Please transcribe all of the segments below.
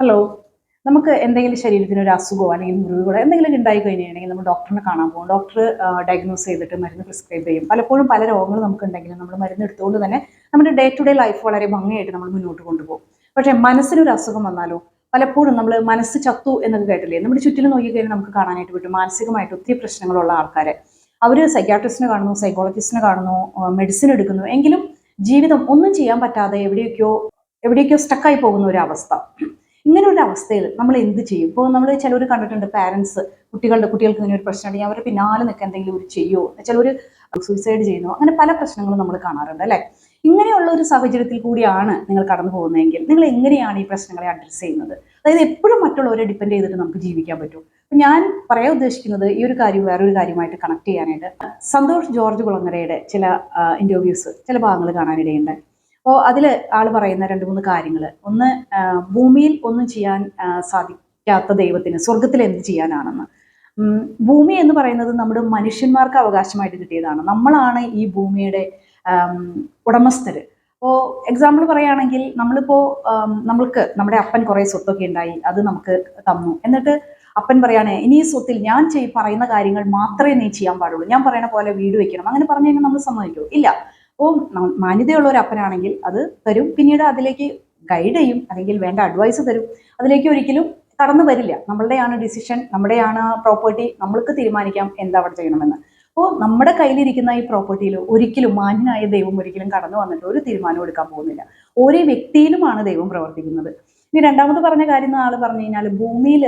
Hello. നമുക്ക് എന്തെങ്കിലും ശരീരത്തിന് ഒരു അസുഖമോ അല്ലെങ്കിൽ മുറിവുകളോ എന്തെങ്കിലും ഉണ്ടായി കഴിഞ്ഞിട്ടുണ്ടെങ്കിൽ നമ്മൾ ഡോക്ടറിനെ കാണാൻ പോകും. ഡോക്ടർ ഡയഗ്നോസ് ചെയ്തിട്ട് മരുന്ന് പ്രിസ്ക്രൈബ് ചെയ്യും. പലപ്പോഴും പല രോഗങ്ങൾ നമുക്കുണ്ടെങ്കിലും നമ്മൾ മരുന്ന് എടുത്തുകൊണ്ട് തന്നെ നമ്മുടെ ഡേ ടു ഡേ ലൈഫ് വളരെ ഭംഗിയായിട്ട് നമ്മൾ മുന്നോട്ട് കൊണ്ടുപോകും. പക്ഷേ മനസ്സിനൊരു അസുഖം വന്നാലോ പലപ്പോഴും നമ്മൾ മനസ്സ് ചത്തു എന്നൊക്കെ കേട്ടില്ലേ? നമ്മുടെ ചുറ്റിലും നോക്കിക്കഴിഞ്ഞാൽ നമുക്ക് കാണാനായിട്ട് പറ്റും മാനസികമായിട്ട് ഒത്തിരി പ്രശ്നങ്ങളുള്ള ആൾക്കാരെ. അവർ സൈക്യാട്രിസ്റ്റിനെ കാണുന്നു, സൈക്കോളജിസ്റ്റിനെ കാണുന്നു, മെഡിസിൻ എടുക്കുന്നു, എങ്കിലും ജീവിതം ഒന്നും ചെയ്യാൻ പറ്റാതെ എവിടേക്കോ സ്റ്റക്കായി പോകുന്ന ഒരു അവസ്ഥ. ഇങ്ങനെ ഒരു അവസ്ഥയിൽ നമ്മൾ എന്ത് ചെയ്യും? ഇപ്പോൾ നമ്മൾ ചിലർ കണ്ടിട്ടുണ്ട്, പാരൻസ് കുട്ടികൾക്ക് ഇങ്ങനെ ഒരു പ്രശ്നം ഉണ്ടെങ്കിൽ അവരുടെ പിന്നാലെ നിൽക്കാൻ എന്തെങ്കിലും ഒരു ചെയ്യുമോ, ചിലർ സൂയിസൈഡ് ചെയ്യുന്നു, അങ്ങനെ പല പ്രശ്നങ്ങളും നമ്മൾ കാണാറുണ്ട് അല്ലേ? ഇങ്ങനെയുള്ള ഒരു സാഹചര്യത്തിൽ കൂടിയാണ് നിങ്ങൾ കടന്നു പോകുന്നതെങ്കിൽ നിങ്ങൾ എങ്ങനെയാണ് ഈ പ്രശ്നങ്ങളെ അഡ്രസ്സ് ചെയ്യുന്നത്? അതായത് എപ്പോഴും മറ്റുള്ളവരെ ഡിപ്പെൻഡ് ചെയ്തിട്ട് നമുക്ക് ജീവിക്കാൻ പറ്റും. ഞാൻ പറയാൻ ഉദ്ദേശിക്കുന്നത് ഈ ഒരു കാര്യം വേറൊരു കാര്യമായിട്ട് കണക്ട് ചെയ്യാനായിട്ട് സന്തോഷ് ജോർജ് കുളങ്ങരയുടെ ചില ഇന്റർവ്യൂസ്, ചില ഭാഗങ്ങൾ കാണാനിടയുണ്ട്. അപ്പോൾ അതിൽ ആൾ പറയുന്ന 2-3 കാര്യങ്ങൾ. ഒന്ന്, ഭൂമിയിൽ ഒന്നും ചെയ്യാൻ സാധിക്കാത്ത ദൈവത്തിന് സ്വർഗത്തിൽ എന്ത് ചെയ്യാനാണെന്ന്. ഭൂമി എന്ന് പറയുന്നത് നമ്മുടെ മനുഷ്യന്മാർക്ക് അവകാശമായിട്ട് കിട്ടിയതാണ്. നമ്മളാണ് ഈ ഭൂമിയുടെ ഉടമസ്ഥര്. ഇപ്പോൾ എക്സാമ്പിൾ പറയുകയാണെങ്കിൽ നമ്മൾക്ക് നമ്മുടെ അപ്പൻ കുറേ സ്വത്തൊക്കെ ഉണ്ടായി, അത് നമുക്ക് തന്നു. എന്നിട്ട് അപ്പൻ പറയാണ്, ഇനി ഈ സ്വത്തിൽ ഞാൻ പറയുന്ന കാര്യങ്ങൾ മാത്രമേ നീ ചെയ്യാൻ പാടുള്ളൂ, ഞാൻ പറയുന്ന പോലെ വീട് വെക്കണം, അങ്ങനെ പറഞ്ഞു കഴിഞ്ഞാൽ നമ്മൾ സമ്മതിക്കുമോ? ഇല്ല. അപ്പോൾ മാന്യതയുള്ള ഒരു അപ്പനാണെങ്കിൽ അത് തരും, പിന്നീട് അതിലേക്ക് ഗൈഡ് ചെയ്യും, അല്ലെങ്കിൽ വേണ്ട അഡ്വൈസ് തരും. അതിലേക്ക് ഒരിക്കലും കടന്നു വരില്ല. നമ്മളുടെയാണ് ഡിസിഷൻ, നമ്മുടെയാണ് പ്രോപ്പർട്ടി, നമ്മൾക്ക് തീരുമാനിക്കാം എന്താ അവിടെ ചെയ്യണമെന്ന്. അപ്പോൾ നമ്മുടെ കയ്യിലിരിക്കുന്ന ഈ പ്രോപ്പർട്ടിയിൽ ഒരിക്കലും മാന്യനായ ദൈവം ഒരിക്കലും കടന്നു വന്നിട്ട് ഒരു തീരുമാനം എടുക്കാൻ പോകുന്നില്ല. ഓരോ വ്യക്തിയിലുമാണ് ദൈവം പ്രവർത്തിക്കുന്നത്. ഇനി രണ്ടാമത് പറഞ്ഞ കാര്യം എന്ന് ആൾ പറഞ്ഞു കഴിഞ്ഞാൽ, ഭൂമിയിൽ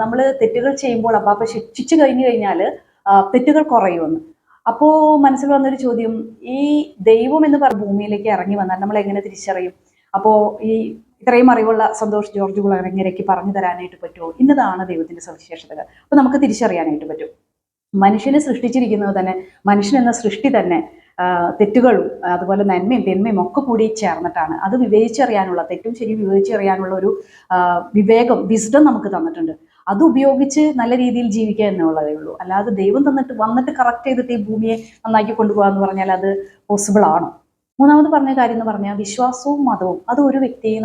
നമ്മൾ തെറ്റുകൾ ചെയ്യുമ്പോൾ അപ്പാപ്പ ശിക്ഷിച്ചു കഴിഞ്ഞു കഴിഞ്ഞാൽ തെറ്റുകൾ കുറയുമെന്ന്. അപ്പോൾ മനസ്സിൽ വന്നൊരു ചോദ്യം, ഈ ദൈവം എന്ന് പറഞ്ഞ ഭൂമിയിലേക്ക് ഇറങ്ങി വന്നാൽ നമ്മൾ എങ്ങനെ തിരിച്ചറിയും? അപ്പോൾ ഈ ഇത്രയും അറിവുള്ള സന്തോഷ് ജോർജ് കുളങ്ങരയ്ക്ക് പറഞ്ഞു തരാനായിട്ട് പറ്റുമോ ഇന്നതാണ് ദൈവത്തിന്റെ സവിശേഷതകൾ? അപ്പോൾ നമുക്ക് തിരിച്ചറിയാനായിട്ട് പറ്റും. മനുഷ്യനെ സൃഷ്ടിച്ചിരിക്കുന്നത് തന്നെ, മനുഷ്യൻ എന്ന സൃഷ്ടി തന്നെ തെറ്റുകളും അതുപോലെ നന്മയും തിന്മയും ഒക്കെ കൂടി ചേർന്നിട്ടാണ്. അത് വിവേചിച്ചറിയാനുള്ള, തെറ്റും ശരിയും വിവേചിച്ചറിയാനുള്ള ഒരു വിവേകം, വിസ്ഡം നമുക്ക് തന്നിട്ടുണ്ട്. അത് ഉപയോഗിച്ച് നല്ല രീതിയിൽ ജീവിക്കുക എന്നുള്ളതേ ഉള്ളൂ. അല്ലാതെ ദൈവം വന്നിട്ട് കറക്റ്റ് ചെയ്തിട്ട് ഈ ഭൂമിയെ നന്നാക്കി കൊണ്ടുപോകുക എന്ന് പറഞ്ഞാൽ അത് പോസിബിൾ ആണോ? മൂന്നാമത് പറഞ്ഞ കാര്യം എന്ന് പറഞ്ഞാൽ, വിശ്വാസവും മതവും അത് ഒരു വ്യക്തിയെ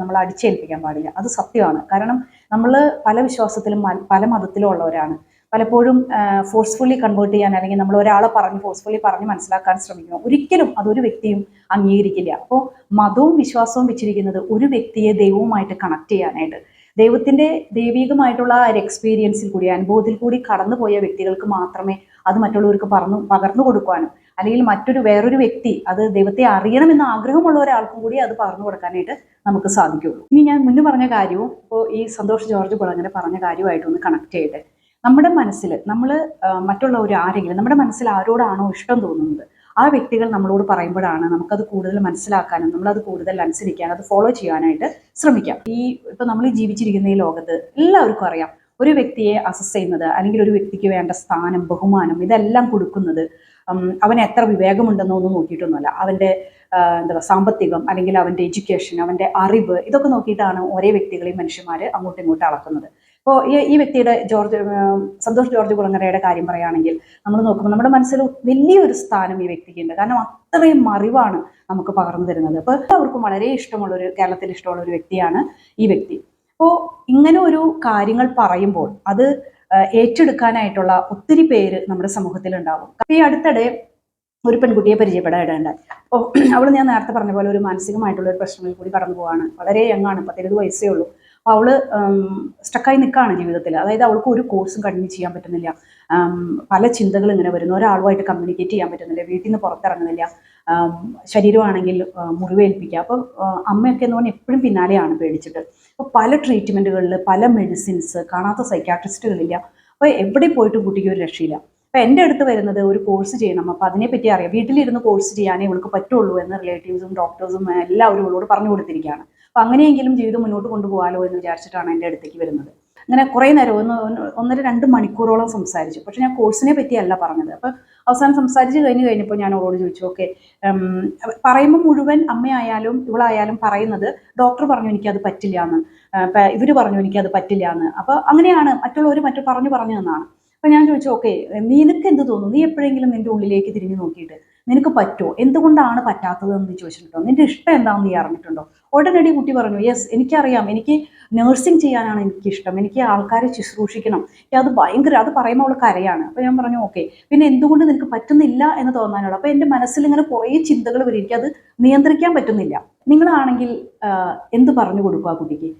നമ്മൾ അടിച്ചേൽപ്പിക്കാൻ പാടില്ല. അത് സത്യമാണ്. കാരണം നമ്മൾ പല വിശ്വാസത്തിലും പല മതത്തിലും ഉള്ളവരാണ്. പലപ്പോഴും ഫോഴ്സ്ഫുള്ളി കൺവേർട്ട് ചെയ്യാൻ, അല്ലെങ്കിൽ നമ്മൾ ഒരാളെ ഫോഴ്സ്ഫുള്ളി പറഞ്ഞ് മനസ്സിലാക്കാൻ ശ്രമിക്കുക, ഒരിക്കലും അതൊരു വ്യക്തിയും അംഗീകരിക്കില്ല. അപ്പോൾ മതവും വിശ്വാസവും വെച്ചിരിക്കുന്നത് ഒരു വ്യക്തിയെ ദൈവവുമായിട്ട് കണക്ട് ചെയ്യാനായിട്ട്, ദൈവത്തിന്റെ ദൈവികമായിട്ടുള്ള ഒരു എക്സ്പീരിയൻസിൽ കൂടി, അനുഭവത്തിൽ കൂടി കടന്നുപോയ വ്യക്തികൾക്ക് മാത്രമേ അത് മറ്റുള്ളവർക്ക് പകർന്നു കൊടുക്കാനും, അല്ലെങ്കിൽ വേറൊരു വ്യക്തി അത് ദൈവത്തെ അറിയണമെന്ന് ആഗ്രഹമുള്ള ഒരാൾക്കും കൂടി അത് പകർന്നു കൊടുക്കാനായിട്ട് നമുക്ക് സാധിക്കുള്ളൂ. ഇനി ഞാൻ മുന്നേ പറഞ്ഞ കാര്യവും ഇപ്പോൾ ഈ സന്തോഷ് ജോർജ് കുളങ്ങര പറഞ്ഞ കാര്യമായിട്ടൊന്ന് കണക്ട് ചെയ്ത്, നമ്മുടെ മനസ്സിൽ നമ്മുടെ മനസ്സിൽ ആരോടാണോ ഇഷ്ടം തോന്നുന്നത് ആ വ്യക്തികൾ നമ്മളോട് പറയുമ്പോഴാണ് നമുക്കത് കൂടുതൽ മനസ്സിലാക്കാനും നമ്മളത് കൂടുതൽ അനുസരിക്കാനും അത് ഫോളോ ചെയ്യാനായിട്ട് ശ്രമിക്കാം. ഇപ്പൊ നമ്മൾ ജീവിച്ചിരിക്കുന്ന ഈ ലോകത്ത് എല്ലാവർക്കും അറിയാം, ഒരു വ്യക്തിയെ അസസ് ചെയ്യുന്നത്, അല്ലെങ്കിൽ ഒരു വ്യക്തിക്ക് വേണ്ട സ്ഥാനം, ബഹുമാനം ഇതെല്ലാം കൊടുക്കുന്നത് അവന് എത്ര വിവേകമുണ്ടെന്നോ ഒന്നും നോക്കിയിട്ടൊന്നുമല്ല. അവന്റെ സാമ്പത്തികം, അല്ലെങ്കിൽ അവന്റെ എഡ്യൂക്കേഷൻ, അവന്റെ അറിവ്, ഇതൊക്കെ നോക്കിയിട്ടാണ് ഓരോ വ്യക്തികളെയും മനുഷ്യന്മാർ അങ്ങോട്ടും ഇങ്ങോട്ടും അളക്കുന്നത്. ഇപ്പോൾ ഈ വ്യക്തിയുടെ സന്തോഷ് ജോർജ് കുളങ്ങരയുടെ കാര്യം പറയുകയാണെങ്കിൽ, നമ്മൾ നോക്കുമ്പോൾ നമ്മുടെ മനസ്സിൽ വലിയൊരു സ്ഥാനം ഈ വ്യക്തിക്ക് ഉണ്ട്. കാരണം അത്രയും അറിവാണ് നമുക്ക് പകർന്നു തരുന്നത്. അപ്പോൾ എല്ലാവർക്കും വളരെ കേരളത്തിൽ ഇഷ്ടമുള്ള ഒരു വ്യക്തിയാണ് ഈ വ്യക്തി. അപ്പോൾ ഇങ്ങനെ ഒരു കാര്യങ്ങൾ പറയുമ്പോൾ അത് ഏറ്റെടുക്കാനായിട്ടുള്ള ഒത്തിരി പേര് നമ്മുടെ സമൂഹത്തിൽ ഉണ്ടാവും. ഈ അടുത്തിടെ ഒരു പെൺകുട്ടിയെ പരിചയപ്പെടാനിടയുണ്ടായി. അപ്പോൾ ഞാൻ നേരത്തെ പറഞ്ഞ പോലെ ഒരു മാനസികമായിട്ടുള്ള ഒരു പ്രശ്നങ്ങളിൽ കൂടി കടന്നു പോവാണ്. വളരെ യങ്ങാണ്, 10-20 വയസ്സേ ഉള്ളൂ. അപ്പോൾ അവള് സ്റ്റക്കായി നിൽക്കുകയാണ് ജീവിതത്തിൽ. അതായത് അവൾക്ക് ഒരു കോഴ്സും കണ്ടിന്യൂ ചെയ്യാൻ പറ്റുന്നില്ല. പല ചിന്തകൾ ഇങ്ങനെ വരുന്നു. ഒരാളുമായിട്ട് കമ്മ്യൂണിക്കേറ്റ് ചെയ്യാൻ പറ്റുന്നില്ല, വീട്ടിൽ നിന്ന് പുറത്തിറങ്ങുന്നില്ല, ശരീരമാണെങ്കിൽ മുറിവേൽപ്പിക്കുക. അപ്പോൾ അമ്മയൊക്കെ എന്ന് പറഞ്ഞാൽ എപ്പോഴും പിന്നാലെയാണ് പേടിച്ചിട്ട്. അപ്പോൾ പല ട്രീറ്റ്മെൻറ്റുകളിൽ, പല മെഡിസിൻസ്, കാണാത്ത സൈക്യാട്രിസ്റ്റുകളില്ല. അപ്പോൾ എവിടെ പോയിട്ട് കുട്ടിക്ക് ഒരു രക്ഷയില്ല. അപ്പോൾ എൻ്റെ അടുത്ത് വരുന്നത് ഒരു കോഴ്സ് ചെയ്യണം, അപ്പോൾ അതിനെപ്പറ്റി അറിയാം, വീട്ടിലിരുന്ന് കോഴ്സ് ചെയ്യാനേ ഇവൾക്ക് പറ്റുള്ളൂ എന്ന് റിലേറ്റീവ്സും ഡോക്ടേഴ്സും എല്ലാവരും ഇവളോട് പറഞ്ഞു കൊടുത്തിരിക്കുകയാണ്. അപ്പോൾ അങ്ങനെയെങ്കിലും ജീവിതം മുന്നോട്ട് കൊണ്ടുപോകാലോ എന്ന് വിചാരിച്ചിട്ടാണ് എൻ്റെ അടുത്തേക്ക് വരുന്നത്. അങ്ങനെ കുറേ നേരം 1-2 മണിക്കൂറോളം സംസാരിച്ചു. പക്ഷെ ഞാൻ കോഴ്സിനെ പറ്റിയല്ല പറഞ്ഞത്. അപ്പോൾ അവസാനം സംസാരിച്ച് കഴിഞ്ഞപ്പോൾ ഞാൻ അവളോട് ചോദിച്ചു, ഓക്കെ, പറയുമ്പോൾ മുഴുവൻ അമ്മയായാലും ഇവളായാലും പറയുന്നത് ഡോക്ടർ പറഞ്ഞു എനിക്കത് പറ്റില്ല എന്ന്, ഇവർ പറഞ്ഞു എനിക്കത് പറ്റില്ല എന്ന്. അപ്പോൾ അങ്ങനെയാണ് മറ്റുള്ളവർ പറഞ്ഞു തന്നാണ്. അപ്പോൾ ഞാൻ ചോദിച്ചു, ഓക്കെ, നിനക്ക് എന്ത് തോന്നുന്നു? നീ എപ്പോഴെങ്കിലും നിൻ്റെ ഉള്ളിലേക്ക് തിരിഞ്ഞു നോക്കിയിട്ട് നിനക്ക് പറ്റുമോ, എന്തുകൊണ്ടാണ് പറ്റാത്തതെന്ന് നീ ചോദിച്ചിട്ടുണ്ടോ, നിന്റെ ഇഷ്ടം എന്താണെന്ന് നീ അറിഞ്ഞിട്ടുണ്ടോ? ഉടനടി കുട്ടി പറഞ്ഞു, യെസ് എനിക്കറിയാം, എനിക്ക് നഴ്സിംഗ് ചെയ്യാനാണ് എനിക്കിഷ്ടം, എനിക്ക് ആൾക്കാരെ ശുശ്രൂഷിക്കണം, അത് ഭയങ്കര, അത് പറയുമ്പോൾ അവൾ കരയാണ്. അപ്പോൾ ഞാൻ പറഞ്ഞു ഓക്കെ, പിന്നെ എന്തുകൊണ്ട് നിനക്ക് പറ്റുന്നില്ല എന്ന് തോന്നാനുള്ളൂ. അപ്പോൾ എൻ്റെ മനസ്സിൽ ഇങ്ങനെ കുറേ ചിന്തകൾ വരും, എനിക്കത് നിയന്ത്രിക്കാൻ പറ്റുന്നില്ല. നിങ്ങളാണെങ്കിൽ എന്ത് പറഞ്ഞു കൊടുക്കുക ആ കുട്ടിക്ക്?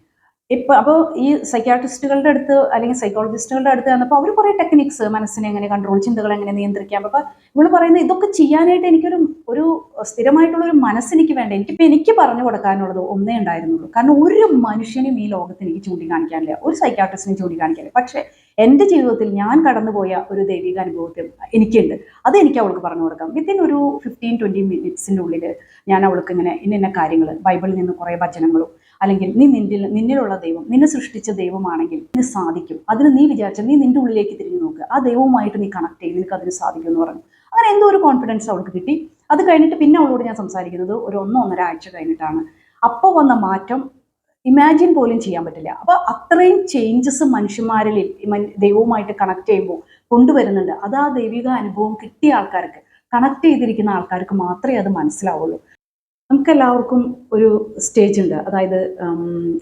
ഇപ്പൊ അപ്പോൾ ഈ സൈക്യാട്രിസ്റ്റുകളുടെ അടുത്ത് അല്ലെങ്കിൽ സൈക്കോളജിസ്റ്റുകളുടെ അടുത്ത് വന്നപ്പോൾ അവർ കുറേ ടെക്നിക്സ്, മനസ്സിനെ എങ്ങനെ കൺട്രോൾ, ചിന്തകൾ എങ്ങനെ നിയന്ത്രിക്കാം. അപ്പൊ ഇവള് പറയുന്നത് ഇതൊക്കെ ചെയ്യാനായിട്ട് എനിക്കൊരു ഒരു സ്ഥിരമായിട്ടുള്ള ഒരു മനസ്സെനിക്ക് വേണ്ട. എനിക്ക് പറഞ്ഞു കൊടുക്കാനുള്ളത് ഒന്നേ ഉണ്ടായിരുന്നുള്ളൂ. കാരണം ഒരു മനുഷ്യനും ഈ ലോകത്ത് എനിക്ക് ചൂണ്ടിക്കാണിക്കാനില്ല, ഒരു സൈക്യാട്രിസ്റ്റിനും ചൂണ്ടിക്കാണിക്കാനില്ല. പക്ഷെ എൻ്റെ ജീവിതത്തിൽ ഞാൻ കടന്നുപോയ ഒരു ദൈവിക അനുഭവത്തിൽ എനിക്കുണ്ട്. അത് എനിക്ക് അവൾക്ക് പറഞ്ഞു കൊടുക്കാം. വിത്തിൻ ഒരു 15-20 മിനിറ്റ്സിൻ്റെ ഉള്ളിൽ ഞാൻ അവൾക്ക് ഇങ്ങനെ ഇന്ന കാര്യങ്ങൾ, ബൈബിളിൽ നിന്ന് കുറേ വചനങ്ങളും, അല്ലെങ്കിൽ നിന്നിലുള്ള ദൈവം, നിന്നെ സൃഷ്ടിച്ച ദൈവമാണെങ്കിൽ നിനക്ക് സാധിക്കും, അതിന് നീ വിചാരിച്ച, നീ നിന്റെ ഉള്ളിലേക്ക് തിരിഞ്ഞു നോക്കുക, ആ ദൈവവുമായിട്ട് നീ കണക്ട് ചെയ്യും, നിനക്ക് അതിന് സാധിക്കും എന്ന് പറഞ്ഞു. അങ്ങനെ എന്തോ ഒരു കോൺഫിഡൻസ് അവൾക്ക് കിട്ടി. അത് കഴിഞ്ഞിട്ട് പിന്നെ അവളോട് ഞാൻ സംസാരിക്കുന്നത് ഒരു 1-1.5 ആഴ്ച കഴിഞ്ഞിട്ടാണ്. അപ്പോൾ വന്ന മാറ്റം ഇമാജിൻ പോലും ചെയ്യാൻ പറ്റില്ല. അപ്പോൾ അത്രയും ചേഞ്ചസ് മനുഷ്യന്മാരിൽ ദൈവവുമായിട്ട് കണക്ട് ചെയ്യുമ്പോൾ കൊണ്ടുവരുന്നുണ്ട്. അത് ആ ദൈവിക അനുഭവം കിട്ടിയ ആൾക്കാർക്ക്, കണക്ട് ചെയ്തിരിക്കുന്ന ആൾക്കാർക്ക് മാത്രമേ അത് മനസ്സിലാവുള്ളൂ. നമുക്കെല്ലാവർക്കും ഒരു സ്റ്റേജ് ഉണ്ട്, അതായത്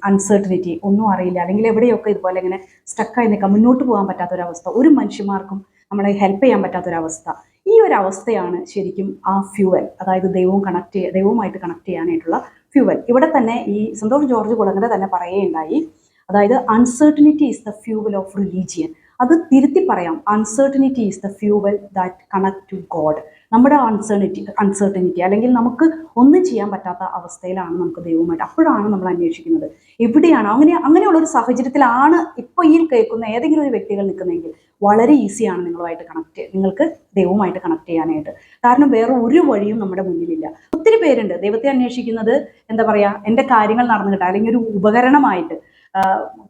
അൺസർട്ടനിറ്റി, ഒന്നും അറിയില്ല, അല്ലെങ്കിൽ എവിടെയൊക്കെ ഇതുപോലെ ഇങ്ങനെ സ്റ്റക്കായി നിൽക്കാം, മുന്നോട്ട് പോകാൻ പറ്റാത്തൊരവസ്ഥ, ഒരു മനുഷ്യന്മാർക്കും നമ്മളെ ഹെൽപ്പ് ചെയ്യാൻ പറ്റാത്തൊരവസ്ഥ. ഈ ഒരു അവസ്ഥയാണ് ശരിക്കും ആ ഫ്യൂവൽ, അതായത് ദൈവവുമായിട്ട് കണക്ട് ചെയ്യാനായിട്ടുള്ള ഫ്യൂവൽ. ഇവിടെ തന്നെ ഈ സന്തോഷ് ജോർജ് കുളങ്ങര തന്നെ പറയുകയുണ്ടായി, അതായത് uncertainty is the fuel of religion. അത് തിരുത്തി പറയാം, uncertainty is the fuel that connect to God. നമ്മുടെ അൺസർട്ടനിറ്റി അല്ലെങ്കിൽ നമുക്ക് ഒന്നും ചെയ്യാൻ പറ്റാത്ത അവസ്ഥയിലാണ് നമുക്ക് ദൈവവുമായിട്ട്, അപ്പോഴാണ് നമ്മൾ അന്വേഷിക്കുന്നത് എവിടെയാണ്. അങ്ങനെയുള്ള ഒരു സാഹചര്യത്തിലാണ് ഇപ്പോൾ ഈ കേൾക്കുന്ന ഏതെങ്കിലും ഒരു വ്യക്തികൾ നിൽക്കുന്നതെങ്കിൽ വളരെ ഈസിയാണ് നിങ്ങൾക്ക് ദൈവവുമായിട്ട് കണക്ട് ചെയ്യാനായിട്ട്. കാരണം വേറെ ഒരു വഴിയും നമ്മുടെ മുന്നിലില്ല. ഒത്തിരി പേരുണ്ട് ദൈവത്തെ അന്വേഷിക്കുന്നത്, എന്താ പറയുക, എൻ്റെ കാര്യങ്ങൾ നടന്നു കിട്ടാൻ, അല്ലെങ്കിൽ ഒരു ഉപകരണമായിട്ട്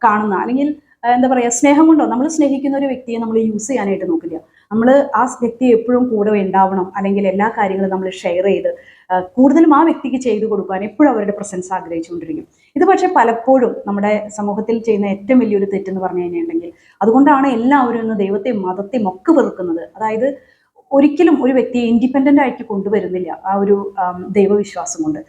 കാണുന്ന, അല്ലെങ്കിൽ എന്താ പറയുക, സ്നേഹം കൊണ്ടോ, നമ്മൾ സ്നേഹിക്കുന്ന ഒരു വ്യക്തിയെ നമ്മൾ യൂസ് ചെയ്യാനായിട്ട് നോക്കില്ല. നമ്മൾ ആ വ്യക്തി എപ്പോഴും കൂടെ ഉണ്ടാവണം, അല്ലെങ്കിൽ എല്ലാ കാര്യങ്ങളും നമ്മൾ ഷെയർ ചെയ്ത് കൂടുതലും ആ വ്യക്തിക്ക് ചെയ്തു കൊടുക്കാൻ എപ്പോഴും അവരുടെ പ്രസൻസ് ആഗ്രഹിച്ചുകൊണ്ടിരിക്കും. ഇത് പക്ഷേ പലപ്പോഴും നമ്മുടെ സമൂഹത്തിൽ ചെയ്യുന്ന ഏറ്റവും വലിയൊരു തെറ്റെന്ന് പറഞ്ഞു കഴിഞ്ഞിട്ടുണ്ടെങ്കിൽ, അതുകൊണ്ടാണ് എല്ലാവരും ഇന്ന് ദൈവത്തെയും മതത്തെയും ഒക്കെ വെറുക്കുന്നത്. അതായത് ഒരിക്കലും ഒരു വ്യക്തിയെ ഇൻഡിപെൻഡൻ്റ് ആയിട്ട് കൊണ്ടുവരുന്നില്ല ആ ഒരു ദൈവവിശ്വാസം കൊണ്ട്.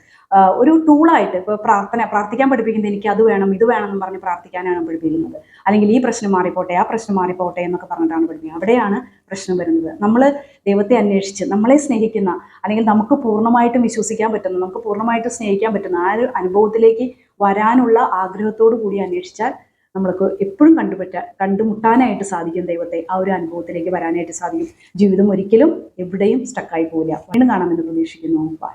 ഒരു ടൂളായിട്ട് ഇപ്പോൾ പ്രാർത്ഥിക്കാൻ പഠിപ്പിക്കുന്നത്, എനിക്ക് അത് വേണം ഇത് വേണം എന്ന് പറഞ്ഞ് പ്രാർത്ഥിക്കാനാണ് പഠിപ്പിക്കുന്നത്, അല്ലെങ്കിൽ ഈ പ്രശ്നം മാറിപ്പോട്ടെ ആ പ്രശ്നം മാറിപ്പോട്ടെ എന്നൊക്കെ പറഞ്ഞിട്ടാണ് പഠിപ്പിക്കുന്നത്. അവിടെയാണ് പ്രശ്നം വരുന്നത്. നമ്മൾ ദൈവത്തെ അന്വേഷിച്ച് നമ്മളെ സ്നേഹിക്കുന്ന, അല്ലെങ്കിൽ നമുക്ക് പൂർണ്ണമായിട്ടും വിശ്വസിക്കാൻ പറ്റുന്ന, നമുക്ക് പൂർണ്ണമായിട്ടും സ്നേഹിക്കാൻ പറ്റുന്ന ആ ഒരു അനുഭവത്തിലേക്ക് വരാനുള്ള ആഗ്രഹത്തോടു കൂടി അന്വേഷിച്ചാൽ നമ്മൾക്ക് എപ്പോഴും കണ്ടുമുട്ടാനായിട്ട് സാധിക്കും ദൈവത്തെ. ആ ഒരു അനുഭവത്തിലേക്ക് വരാനായിട്ട് സാധിക്കും. ജീവിതം ഒരിക്കലും എവിടെയും സ്റ്റക്കായി പോവില്ല. വീണ്ടും കാണാമെന്ന് പ്രതീക്ഷിക്കുന്നു. ബൈ.